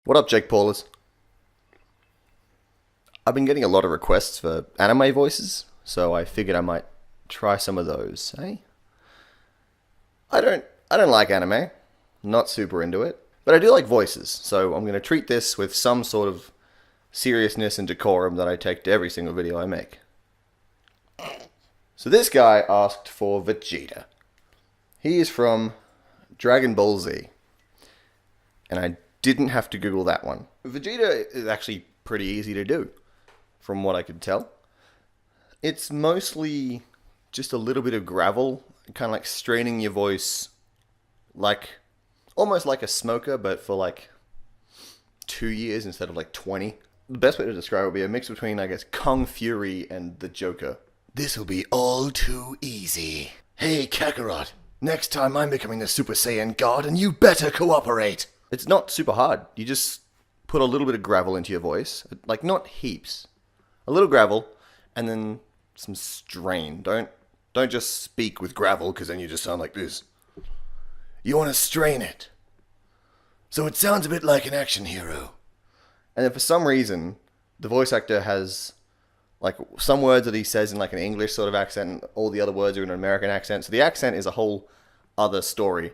What up, Jake Paulers? I've been getting a lot of requests for anime voices, so I figured I might try some of those, eh? I don't like anime, not super into it, but I do like voices, so I'm going to treat this with some sort of seriousness and decorum that I take to every single video I make. So this guy asked for Vegeta. He is from DragonBall Z, and I didn't have to Google that one. Vegeta is actually pretty easy to do, from what I could tell. It's mostly just a little bit of gravel, kind of like straining your voice, like almost like a smoker, but for like 2 years instead of like 20. The best way to describe it would be a mix between, I guess, Kung Fury and the Joker. This'll be all too easy. Hey, Kakarot, next time I'm becoming the Super Saiyan God, and you better cooperate. It's not super hard. You just put a little bit of gravel into your voice. Like, not heaps. A little gravel, and then some strain. Don't just speak with gravel, because then you just sound like this. You want to strain it. So it sounds a bit like an action hero. And then for some reason, the voice actor has, like, some words that he says in, like, an English sort of accent, and all the other words are in an American accent. So the accent is a whole other story.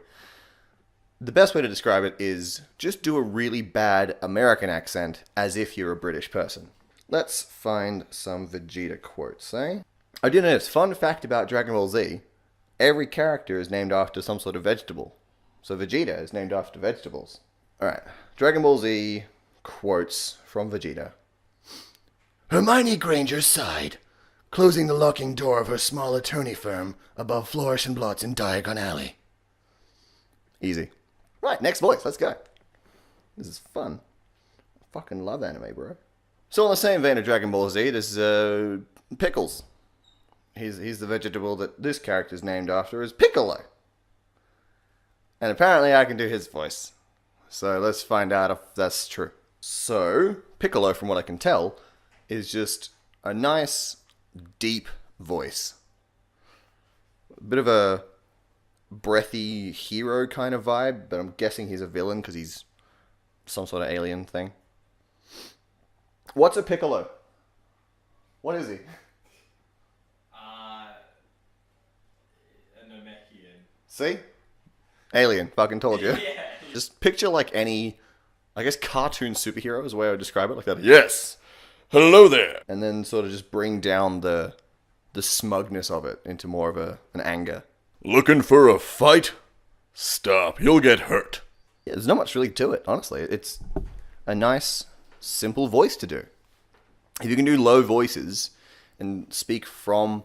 The best way to describe it is just do a really bad American accent as if you're a British person. Let's find some Vegeta quotes, eh? I do know this. Fun fact about Dragon Ball Z, every character is named after some sort of vegetable. So Vegeta is named after vegetables. Alright, Dragon Ball Z quotes from Vegeta. Hermione Granger sighed, closing the locking door of her small attorney firm above Flourish and Blots in Diagon Alley. Easy. Right, next voice, let's go. This is fun. I fucking love anime, bro. So in the same vein of Dragon Ball Z, there's Pickles. He's the vegetable that this character's named after is Piccolo. And apparently I can do his voice. So let's find out if that's true. So, Piccolo, from what I can tell, is just a nice, deep voice. A bit of a breathy hero kind of vibe, but I'm guessing he's a villain because he's some sort of alien thing. What's a Piccolo? What is he? A Namekian. See? Alien. Fucking told you. Yeah. Just picture like any, I guess, cartoon superhero is the way I would describe it. Like that. Yes! Hello there! And then sort of just bring down the smugness of it into more of an anger. Looking for a fight? Stop, you'll get hurt. Yeah, there's not much really to it, honestly. It's a nice, simple voice to do. If you can do low voices and speak from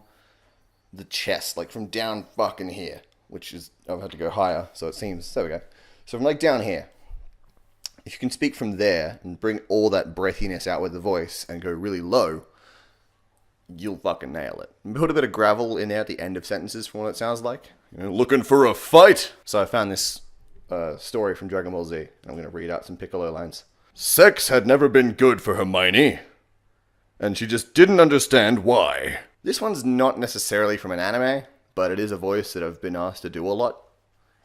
the chest, like from down fucking here, which is, I've had to go higher, so it seems, there we go. So from like down here, if you can speak from there and bring all that breathiness out with the voice and go really low, you'll fucking nail it. Put a bit of gravel in there at the end of sentences from what it sounds like. You know, looking for a fight? So I found this story from Dragon Ball Z. I'm going to read out some Piccolo lines. Sex had never been good for Hermione, and she just didn't understand why. This one's not necessarily from an anime, but it is a voice that I've been asked to do a lot.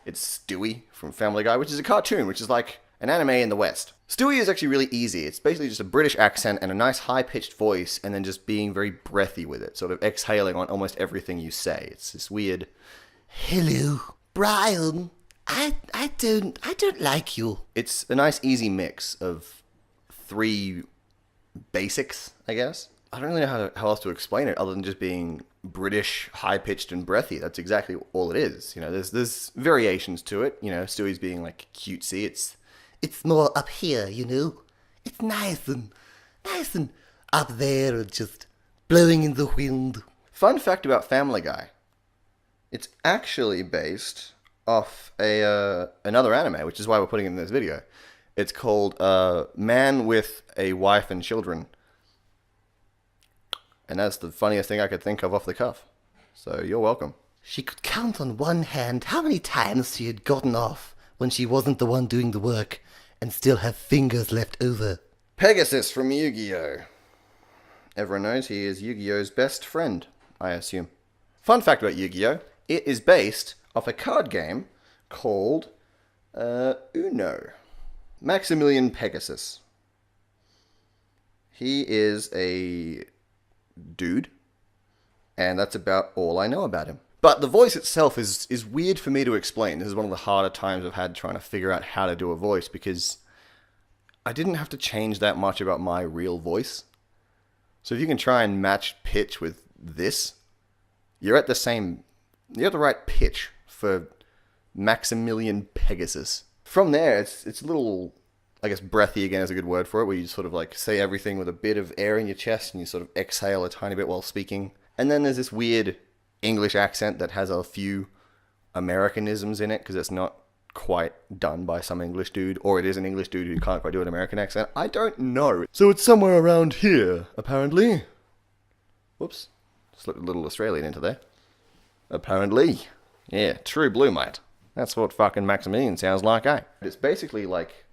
It's Stewie from Family Guy, which is a cartoon, which is like an anime in the West. Stewie is actually really easy. It's basically just a British accent and a nice high-pitched voice, and then just being very breathy with it, sort of exhaling on almost everything you say. It's this weird, hello, Brian, I don't like you. It's a nice easy mix of three basics, I guess. I don't really know how else to explain it other than just being British, high-pitched, and breathy. That's exactly all it is. You know, there's variations to it. You know, Stewie's being like cutesy. It's more up here, you know. It's nice and up there and just blowing in the wind. Fun fact about Family Guy. It's actually based off another anime, which is why we're putting it in this video. It's called Man with a Wife and Children. And that's the funniest thing I could think of off the cuff. So you're welcome. She could count on one hand how many times she had gotten off when she wasn't the one doing the work and still have fingers left over. Pegasus from YuGiOh. Everyone knows he is Yu-Gi-Oh's best friend, I assume. Fun fact about Yu-Gi-Oh! It is based off a card game called Uno. Maximilian Pegasus. He is a dude, and that's about all I know about him. But the voice itself is weird for me to explain. This is one of the harder times I've had trying to figure out how to do a voice, because I didn't have to change that much about my real voice. So if you can try and match pitch with this, you're at the right pitch for Maximilian Pegasus. From there, it's a little, I guess breathy again is a good word for it, where you sort of like say everything with a bit of air in your chest and you sort of exhale a tiny bit while speaking. And then there's this weird English accent that has a few Americanisms in it, because it's not quite done by some English dude, or it is an English dude who can't quite do an American accent. I don't know. So it's somewhere around here, apparently. Whoops. Slipped a little Australian into there. Apparently. Yeah, true blue, mate. That's what fucking Maximilian sounds like, eh? It's basically like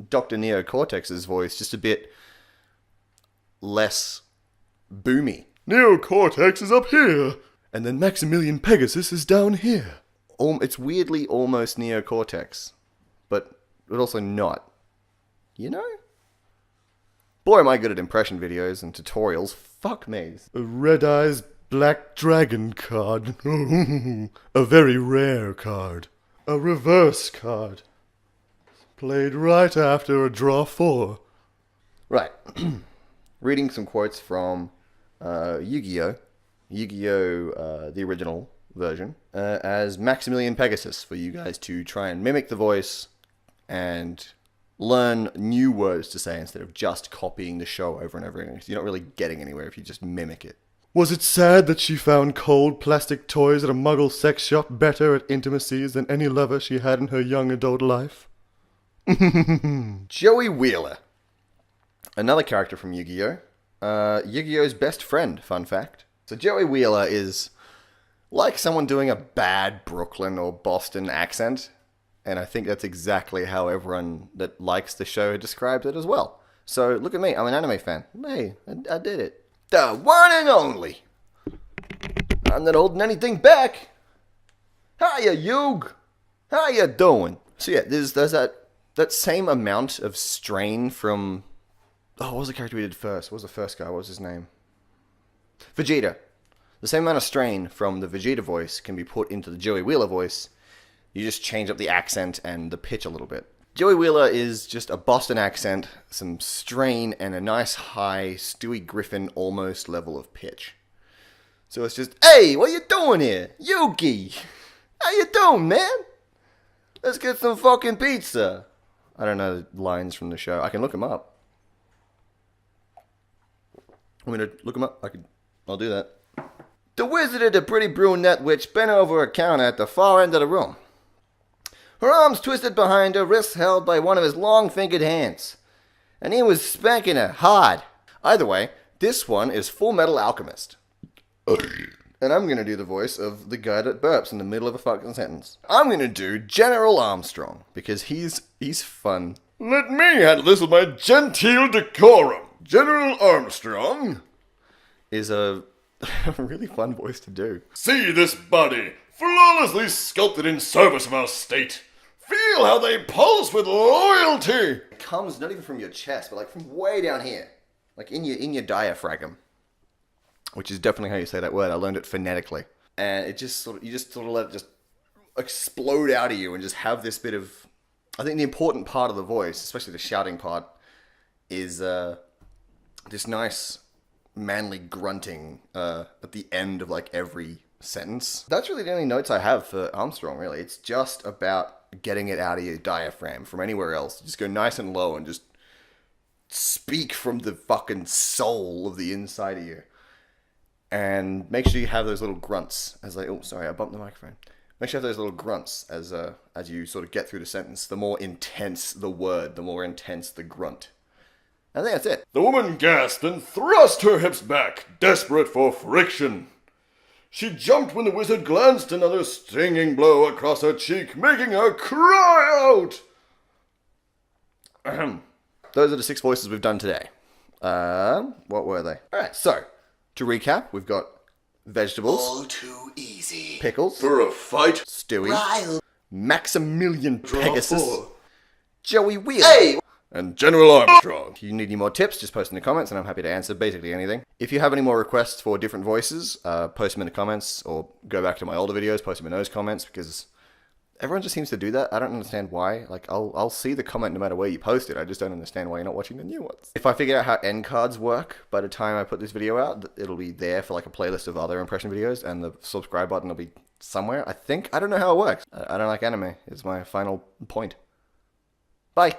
Dr. Neocortex's voice, just a bit less boomy. Neocortex is up here, and then Maximilian Pegasus is down here. It's weirdly almost Neocortex, but also not. You know? Boy, am I good at impression videos and tutorials. Fuck me. A Red Eyes Black Dragon card. A very rare card. A reverse card. Played right after a draw 4. Right. Reading some quotes from YuGiOh. YuGiOh, the original version, as Maximilian Pegasus, for you guys to try and mimic the voice and learn new words to say instead of just copying the show over and over again. You're not really getting anywhere if you just mimic it. Was it sad that she found cold plastic toys at a muggle sex shop better at intimacies than any lover she had in her young adult life? Joey Wheeler. Another character from YuGiOh. YuGiOh's best friend, fun fact. So Joey Wheeler is like someone doing a bad Brooklyn or Boston accent, and I think that's exactly how everyone that likes the show describes it as well. So look at me, I'm an anime fan. Hey, I did it. The one and only. I'm not holding anything back. Hiya, Yug. How you doing? So yeah, there's that same amount of strain from... Oh, what was the character we did first? What was the first guy? What was his name? Vegeta. The same amount of strain from the Vegeta voice can be put into the Joey Wheeler voice. You just change up the accent and the pitch a little bit. Joey Wheeler is just a Boston accent, some strain, and a nice high Stewie Griffin almost level of pitch. So it's just, hey, what you doing here? Yugi! How you doing, man? Let's get some fucking pizza. I don't know the lines from the show. I can look them up. I'm gonna look them up. I'll do that. The wizard of the pretty brunette witch bent over a counter at the far end of the room. Her arms twisted behind her, wrists held by one of his long-fingered hands. And he was spanking her hard. Either way, this one is Fullmetal Alchemist. And I'm going to do the voice of the guy that burps in the middle of a fucking sentence. I'm going to do General Armstrong, because he's fun. Let me handle this with my genteel decorum. General Armstrong is a really fun voice to do. See this body, flawlessly sculpted in service of our state. Feel how they pulse with loyalty. It comes not even from your chest, but like from way down here. Like in your diaphragm. Which is definitely how you say that word. I learned it phonetically. And it just you just let it just explode out of you and just have this bit of... I think the important part of the voice, especially the shouting part, is this nice manly grunting at the end of like every sentence. That's really the only notes I have for Armstrong, really. It's just about getting it out of your diaphragm from anywhere else. Just go nice and low and just speak from the fucking soul of the inside of you. And make sure you have those little grunts as like, oh, sorry, I bumped the microphone. Make sure you have those little grunts as you sort of get through the sentence. The more intense the word, the more intense the grunt. I think that's it. The woman gasped and thrust her hips back, desperate for friction. She jumped when the wizard glanced another stinging blow across her cheek, making her cry out. Those are the 6 voices we've done today. What were they? Alright, so, to recap, we've got vegetables. All too easy. Pickles. For a fight. Stewie. Rile. Maximilian Pegasus. Joey Wheeler. Hey! And General Armstrong. If you need any more tips, just post in the comments and I'm happy to answer basically anything. If you have any more requests for different voices, post them in the comments or go back to my older videos, post them in those comments because everyone just seems to do that. I don't understand why. Like, I'll see the comment no matter where you post it. I just don't understand why you're not watching the new ones. If I figure out how end cards work by the time I put this video out, it'll be there for like a playlist of other impression videos and the subscribe button will be somewhere, I think. I don't know how it works. I don't like anime is my final point. Bye.